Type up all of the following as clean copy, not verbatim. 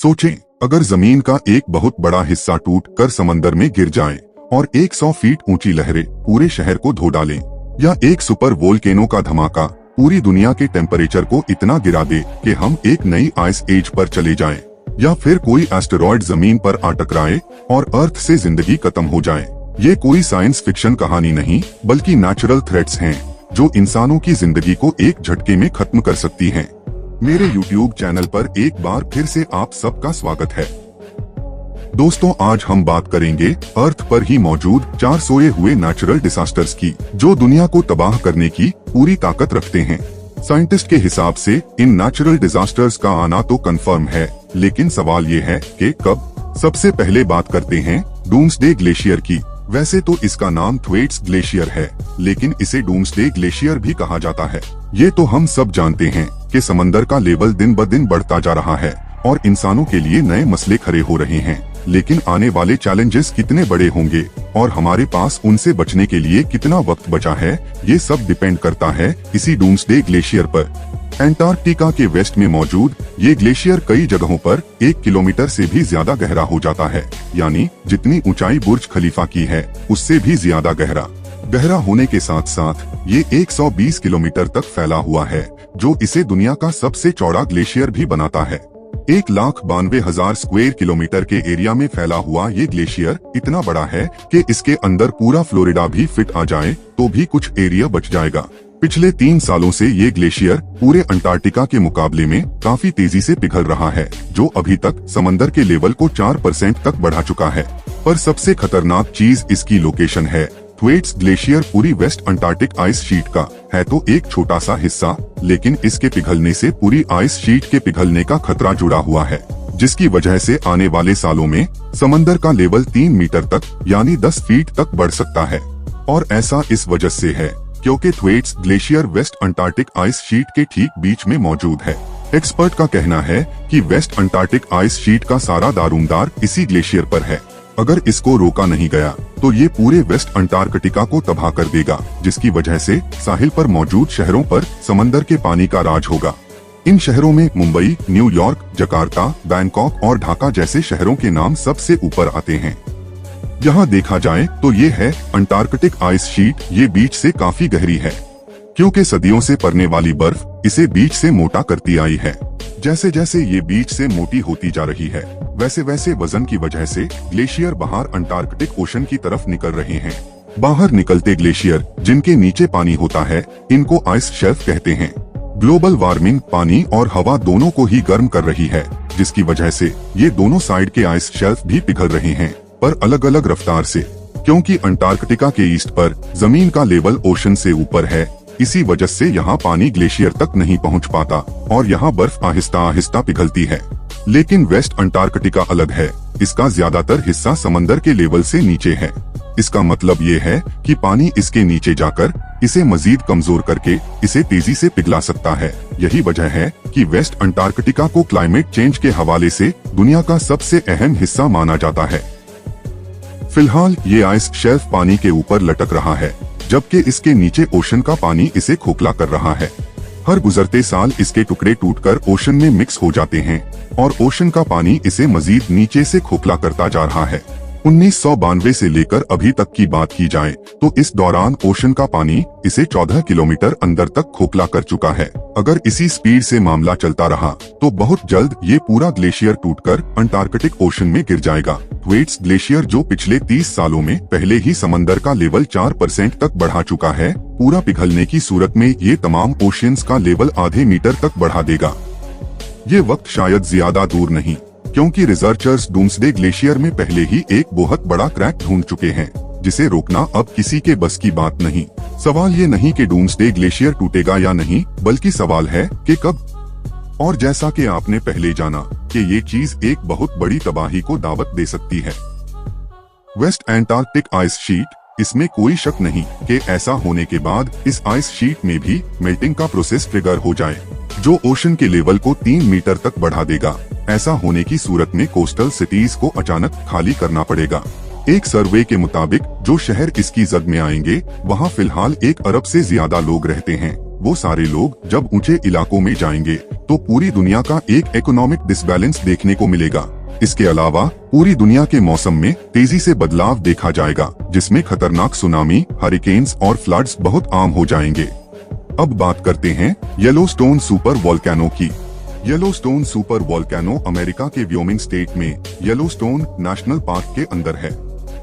सोचें, अगर जमीन का एक बहुत बड़ा हिस्सा टूट कर समंदर में गिर जाए और 100 फीट ऊंची लहरें पूरे शहर को धो डालें, या एक सुपर वोल्केनो का धमाका पूरी दुनिया के टेम्परेचर को इतना गिरा दे कि हम एक नई आइस एज पर चले जाएं, या फिर कोई एस्टेरॉयड जमीन पर आ टकराए और अर्थ से जिंदगी खत्म हो जाए। ये कोई साइंस फिक्शन कहानी नहीं, बल्कि नेचुरल थ्रेट्स हैं जो इंसानों की जिंदगी को एक झटके में खत्म कर सकती हैं। मेरे YouTube चैनल पर एक बार फिर से आप सबका स्वागत है। दोस्तों, आज हम बात करेंगे अर्थ पर ही मौजूद 4 सोए हुए नेचुरल डिजास्टर्स की, जो दुनिया को तबाह करने की पूरी ताकत रखते हैं। साइंटिस्ट के हिसाब से इन नेचुरल डिजास्टर्स का आना तो कंफर्म है, लेकिन सवाल ये है कि कब। सबसे पहले बात करते हैं डूम्सडे ग्लेशियर की। वैसे तो इसका नाम थ्वेट्स ग्लेशियर है, लेकिन इसे डूम्सडे ग्लेशियर भी कहा जाता है। ये तो हम सब जानते हैं कि समंदर का लेवल दिन ब दिन बढ़ता जा रहा है और इंसानों के लिए नए मसले खड़े हो रहे हैं। लेकिन आने वाले चैलेंजेस कितने बड़े होंगे और हमारे पास उनसे बचने के लिए कितना वक्त बचा है, ये सब डिपेंड करता है इसी डूम्सडे ग्लेशियर पर। अंटार्कटिका के वेस्ट में मौजूद ये ग्लेशियर कई जगहों पर 1 किलोमीटर से भी ज्यादा गहरा हो जाता है, यानी जितनी ऊंचाई बुर्ज खलीफा की है उससे भी ज्यादा गहरा होने के साथ साथ ये 120 किलोमीटर तक फैला हुआ है, जो इसे दुनिया का सबसे चौड़ा ग्लेशियर भी बनाता है। 1,92,000 स्क्वायर किलोमीटर के एरिया में फैला हुआ ये ग्लेशियर इतना बड़ा है कि इसके अंदर पूरा फ्लोरिडा भी फिट आ जाए तो भी कुछ एरिया बच जाएगा। पिछले 3 सालों से ये ग्लेशियर पूरे अंटार्कटिका के मुकाबले में काफी तेजी से पिघल रहा है, जो अभी तक समंदर के लेवल को 4% तक बढ़ा चुका है। पर सबसे खतरनाक चीज इसकी लोकेशन है। थ्वेट्स ग्लेशियर पूरी वेस्ट अंटार्कटिक आइस शीट का है तो एक छोटा सा हिस्सा, लेकिन इसके पिघलने से पूरी आइस शीट के पिघलने का खतरा जुड़ा हुआ है, जिसकी वजह से आने वाले सालों में समंदर का लेवल 3 मीटर तक यानी 10 फीट तक बढ़ सकता है। और ऐसा इस वजह से है क्योंकि Thwaites glacier West Antarctic ice sheet के ठीक बीच में मौजूद है। एक्सपर्ट का कहना है कि वेस्ट अंटार्कटिक आइस शीट का सारा दारोमदार इसी ग्लेशियर पर है। अगर इसको रोका नहीं गया तो ये पूरे वेस्ट अंटार्कटिका को तबाह कर देगा, जिसकी वजह से साहिल पर मौजूद शहरों पर समंदर के पानी का राज होगा। इन शहरों में मुंबई, न्यूयॉर्क, जकार्ता, बैंकॉक और ढाका जैसे शहरों के नाम सबसे ऊपर आते हैं। यहाँ देखा जाए तो ये है अंटार्कटिक आइस शीट। ये बीच से काफी गहरी है क्योंकि सदियों से पड़ने वाली बर्फ इसे बीच से मोटा करती आई है। जैसे जैसे ये बीच से मोटी होती जा रही है, वैसे वैसे वजन की वजह से ग्लेशियर बाहर अंटार्कटिक ओशन की तरफ निकल रहे हैं। बाहर निकलते ग्लेशियर जिनके नीचे पानी होता है, इनको आइस शेल्फ कहते हैं। ग्लोबल वार्मिंग पानी और हवा दोनों को ही गर्म कर रही है, जिसकी वजह से ये दोनों साइड के आइस शेल्फ भी पिघल रहे हैं, पर अलग अलग रफ्तार से। क्योंकि अंटार्कटिका के ईस्ट पर जमीन का लेवल ओशन से ऊपर है, इसी वजह से यहाँ पानी ग्लेशियर तक नहीं पहुँच पाता और यहाँ बर्फ आहिस्ता आहिस्ता पिघलती है। लेकिन वेस्ट अंटार्कटिका अलग है। इसका ज्यादातर हिस्सा समंदर के लेवल से नीचे है। इसका मतलब ये है कि पानी इसके नीचे जाकर इसे मजीद कमजोर करके इसे तेजी से पिघला सकता है। यही वजह है कि वेस्ट अंटार्कटिका को क्लाइमेट चेंज के हवाले से दुनिया का सबसे अहम हिस्सा माना जाता है। फिलहाल ये आइस शेल्फ पानी के ऊपर लटक रहा है, जबकि इसके नीचे ओशन का पानी इसे खोखला कर रहा है। हर गुजरते साल इसके टुकड़े टूटकर ओशन में मिक्स हो जाते हैं और ओशन का पानी इसे मजीद नीचे से खोखला करता जा रहा है। 1992 से लेकर अभी तक की बात की जाए तो इस दौरान ओशन का पानी इसे 14 किलोमीटर अंदर तक खोखला कर चुका है। अगर इसी स्पीड से मामला चलता रहा तो बहुत जल्द ये पूरा ग्लेशियर टूटकर अंटार्कटिक ओशन में गिर जाएगा। थ्वेट्स ग्लेशियर जो पिछले 30 सालों में पहले ही समंदर का लेवल 4% तक बढ़ा चुका है, पूरा पिघलने की सूरत में ये तमाम ओशियंस का लेवल आधे मीटर तक बढ़ा देगा। ये वक्त शायद ज्यादा दूर नहीं, क्योंकि रिसर्चर्स डूम्सडे ग्लेशियर में पहले ही एक बहुत बड़ा क्रैक ढूंढ चुके हैं, जिसे रोकना अब किसी के बस की बात नहीं। सवाल ये नहीं कि डूम्सडे ग्लेशियर टूटेगा या नहीं, बल्कि सवाल है कि कब। और जैसा कि आपने पहले जाना कि ये चीज एक बहुत बड़ी तबाही को दावत दे सकती है। वेस्ट अंटार्कटिक आइस शीट, इसमें कोई शक नहीं कि ऐसा होने के बाद इस आइस शीट में भी मेल्टिंग का प्रोसेस ट्रिगर हो जाए, जो ओशन के लेवल को 3 मीटर तक बढ़ा देगा। ऐसा होने की सूरत में कोस्टल सिटीज को अचानक खाली करना पड़ेगा। एक सर्वे के मुताबिक जो शहर इसकी जद में आएंगे, वहाँ फिलहाल 1 अरब से ज्यादा लोग रहते हैं। वो सारे लोग जब ऊंचे इलाकों में जाएंगे तो पूरी दुनिया का एक इकोनॉमिक डिसबैलेंस देखने को मिलेगा। इसके अलावा पूरी दुनिया के मौसम में तेजी से बदलाव देखा जाएगा, जिसमें खतरनाक सुनामी, हरिकेन्स और फ्लड्स बहुत आम हो जाएंगे। अब बात करते हैं येलोस्टोन सुपर वोल्केनो की। येलोस्टोन सुपर वोल्केनो अमेरिका के व्योमिंग स्टेट में येलोस्टोन नेशनल पार्क के अंदर है।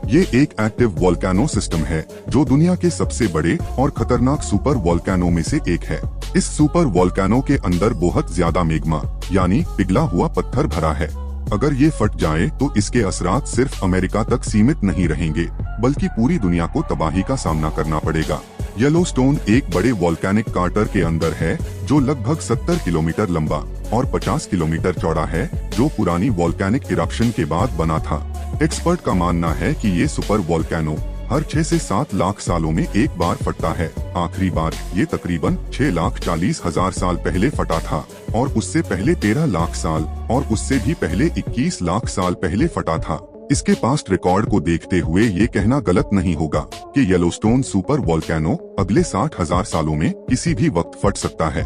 ये एक एक्टिव वोल्केनो सिस्टम है जो दुनिया के सबसे बड़े और खतरनाक सुपर वोल्केनो में से एक है। इस सुपर वोल्केनो के अंदर बहुत ज्यादा मैग्मा यानी पिघला हुआ पत्थर भरा है। अगर ये फट जाए तो इसके असरात सिर्फ अमेरिका तक सीमित नहीं रहेंगे, बल्कि पूरी दुनिया को तबाही का सामना करना पड़ेगा। येलोस्टोन एक बड़े वोल्केनिक कार्टर के अंदर है जो लगभग 70 किलोमीटर लंबा और 50 किलोमीटर चौड़ा है, जो पुरानी वोल्केनिक इरप्शन के बाद बना था। एक्सपर्ट का मानना है कि ये सुपर वोल्केनो हर 6 से 7 लाख सालों में एक बार फटता है। आखिरी बार ये तकरीबन 6,40,000 साल पहले फटा था और उससे पहले 13 लाख साल और उससे भी पहले 21 लाख साल पहले फटा था। इसके पास्ट रिकॉर्ड को देखते हुए ये कहना गलत नहीं होगा कि येलोस्टोन सुपर वोल्केनो अगले 60,000 सालों में किसी भी वक्त फट सकता है।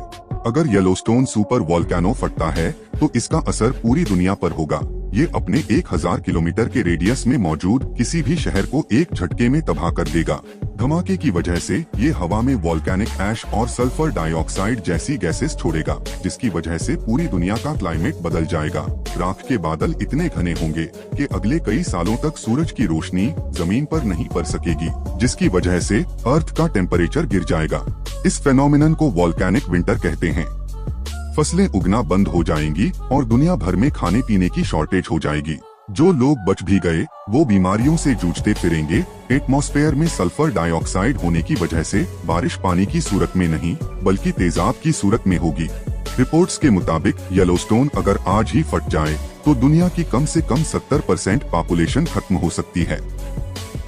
अगर येलोस्टोन सुपर वोल्केनो फटता है तो इसका असर पूरी दुनिया पर होगा। ये अपने 1000 किलोमीटर के रेडियस में मौजूद किसी भी शहर को एक झटके में तबाह कर देगा। धमाके की वजह से ये हवा में वोल्केनिक ऐश और सल्फर डाइऑक्साइड जैसी गैसेस छोड़ेगा, जिसकी वजह से पूरी दुनिया का क्लाइमेट बदल जाएगा। राख के बादल इतने घने होंगे कि अगले कई सालों तक सूरज की रोशनी जमीन पर नहीं पड़ सकेगी, जिसकी वजह से अर्थ का टेम्परेचर गिर जाएगा। इस फेनोमेनन को वोल्केनिक विंटर कहते हैं। फसलें उगना बंद हो जाएंगी और दुनिया भर में खाने पीने की शॉर्टेज हो जाएगी। जो लोग बच भी गए वो बीमारियों से जूझते फिरेंगे। एटमॉस्फेयर में सल्फर डाइऑक्साइड होने की वजह से बारिश पानी की सूरत में नहीं बल्कि तेजाब की सूरत में होगी। रिपोर्ट्स के मुताबिक येलोस्टोन अगर आज ही फट जाए तो दुनिया की कम से कम 70% पॉपुलेशन खत्म हो सकती है।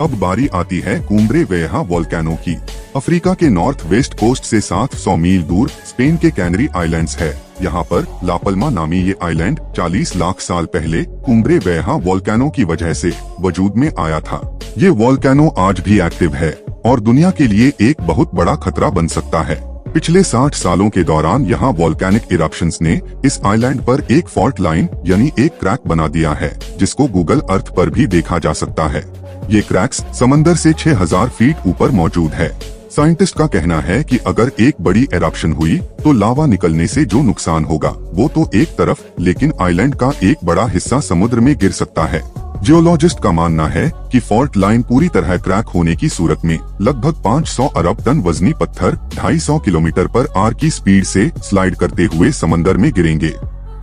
अब बारी आती है कुम्ब्रे वेहा वोल्केनो की। अफ्रीका के नॉर्थ वेस्ट कोस्ट से 700 मील दूर स्पेन के कैनरी आइलैंड्स है। यहाँ पर लापल्मा नामी ये आइलैंड 40 लाख साल पहले कुम्ब्रे वेहा वोल्केनो की वजह से वजूद में आया था। ये वोल्केनो आज भी एक्टिव है और दुनिया के लिए एक बहुत बड़ा खतरा बन सकता है। पिछले 60 सालों के दौरान यहाँ वोल्केनिक इरप्शंस ने इस आइलैंड पर एक फॉल्ट लाइन यानी एक क्रैक बना दिया है, जिसको गूगल अर्थ पर भी देखा जा सकता है। ये क्रैक्स समंदर से 6000 फीट ऊपर मौजूद है। साइंटिस्ट का कहना है कि अगर एक बड़ी एरप्शन हुई तो लावा निकलने से जो नुकसान होगा वो तो एक तरफ, लेकिन आइलैंड का एक बड़ा हिस्सा समुद्र में गिर सकता है। जियोलॉजिस्ट का मानना है कि फॉल्ट लाइन पूरी तरह क्रैक होने की सूरत में लगभग 500 अरब टन वजनी पत्थर 250 किलोमीटर पर आर की स्पीड से स्लाइड करते हुए समंदर में गिरेंगे।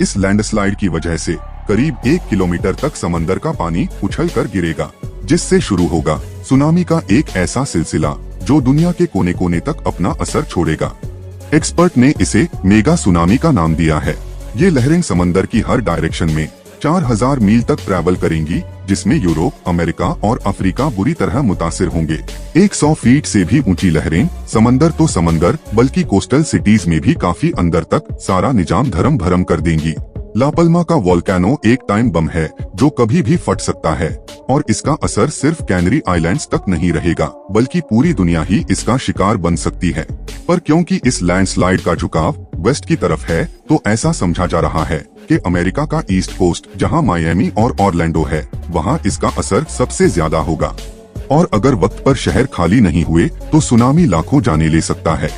इस लैंडस्लाइड की वजह से करीब 1 किलोमीटर तक समंदर का पानी उछल कर गिरेगा, जिससे शुरू होगा सुनामी का एक ऐसा सिलसिला जो दुनिया के कोने कोने तक अपना असर छोड़ेगा। एक्सपर्ट ने इसे मेगा सुनामी का नाम दिया है। ये लहरें समंदर की हर डायरेक्शन में 4000 मील तक ट्रैवल करेंगी, जिसमें यूरोप, अमेरिका और अफ्रीका बुरी तरह मुतासिर होंगे। 100 फीट से भी ऊंची लहरें समंदर तो समंदर बल्कि कोस्टल सिटीज में भी काफी अंदर तक सारा निजाम धर्म भरम कर देंगी। लापल्मा का वोल्केनो एक टाइम बम है जो कभी भी फट सकता है और इसका असर सिर्फ कैनरी आइलैंड्स तक नहीं रहेगा बल्कि पूरी दुनिया ही इसका शिकार बन सकती है। पर क्योंकि इस लैंडस्लाइड का झुकाव वेस्ट की तरफ है तो ऐसा समझा जा रहा है कि अमेरिका का ईस्ट कोस्ट जहां मायामी और ऑरलैंडो है वहां इसका असर सबसे ज्यादा होगा। और अगर वक्त पर शहर खाली नहीं हुए तो सुनामी लाखों जाने ले सकता है।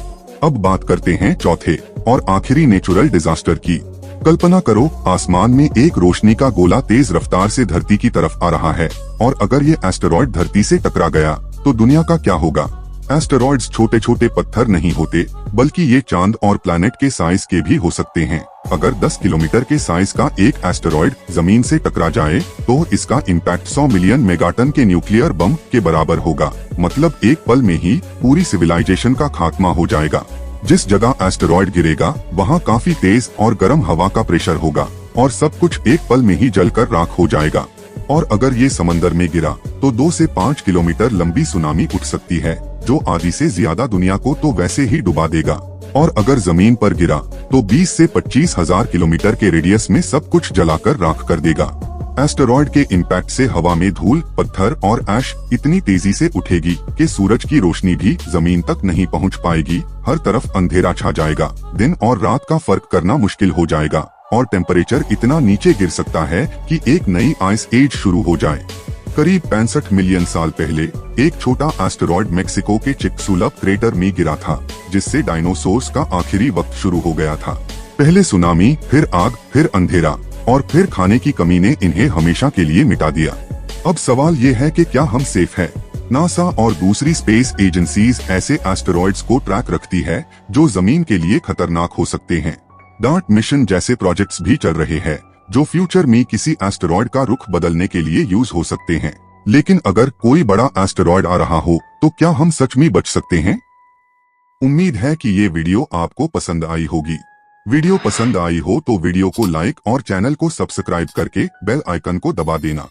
अब बात करते हैं चौथे और आखिरी नेचुरल डिजास्टर की। कल्पना करो आसमान में एक रोशनी का गोला तेज रफ्तार से धरती की तरफ आ रहा है और अगर ये एस्टेरॉयड धरती से टकरा गया तो दुनिया का क्या होगा। एस्टेरॉयड्स छोटे छोटे पत्थर नहीं होते बल्कि ये चांद और प्लैनेट के साइज के भी हो सकते हैं। अगर 10 किलोमीटर के साइज का एक एस्टेरॉयड जमीन से टकरा जाए तो इसका इम्पैक्ट 100 मिलियन मेगाटन के न्यूक्लियर बम के बराबर होगा। मतलब एक पल में ही पूरी सिविलाइजेशन का खात्मा हो जाएगा। जिस जगह एस्टेरॉयड गिरेगा वहाँ काफी तेज और गर्म हवा का प्रेशर होगा और सब कुछ एक पल में ही जलकर राख हो जाएगा। और अगर ये समंदर में गिरा तो 2 से 5 किलोमीटर लंबी सुनामी उठ सकती है जो आधी से ज्यादा दुनिया को तो वैसे ही डुबा देगा। और अगर जमीन पर गिरा तो 20 से 25 हजार किलोमीटर के रेडियस में सब कुछ जलाकर राख कर देगा। एस्टेरॉयड के इम्पैक्ट से हवा में धूल, पत्थर और ऐश इतनी तेजी से उठेगी कि सूरज की रोशनी भी जमीन तक नहीं पहुंच पाएगी। हर तरफ अंधेरा छा जाएगा, दिन और रात का फर्क करना मुश्किल हो जाएगा और टेम्परेचर इतना नीचे गिर सकता है कि एक नई आइस एज शुरू हो जाए। करीब 65 मिलियन साल पहले एक छोटा एस्टेरॉयड मेक्सिको के चिकसुलप क्रेटर में गिरा था, जिससे डायनासोर्स का आखिरी वक्त शुरू हो गया था। पहले सुनामी, फिर आग, फिर अंधेरा और फिर खाने की कमी ने इन्हें हमेशा के लिए मिटा दिया। अब सवाल ये है कि क्या हम सेफ है? नासा और दूसरी स्पेस एजेंसीज ऐसे एस्टेरॉयड्स को ट्रैक रखती है जो जमीन के लिए खतरनाक हो सकते हैं। डार्ट मिशन जैसे प्रोजेक्ट्स भी चल रहे हैं जो फ्यूचर में किसी एस्टेरॉयड का रुख बदलने के लिए यूज हो सकते हैं। लेकिन अगर कोई बड़ा एस्टेरॉयड आ रहा हो तो क्या हम सच में बच सकते हैं? उम्मीद है कि ये वीडियो आपको पसंद आई होगी। वीडियो पसंद आई हो तो वीडियो को लाइक और चैनल को सब्सक्राइब करके बेल आइकन को दबा देना।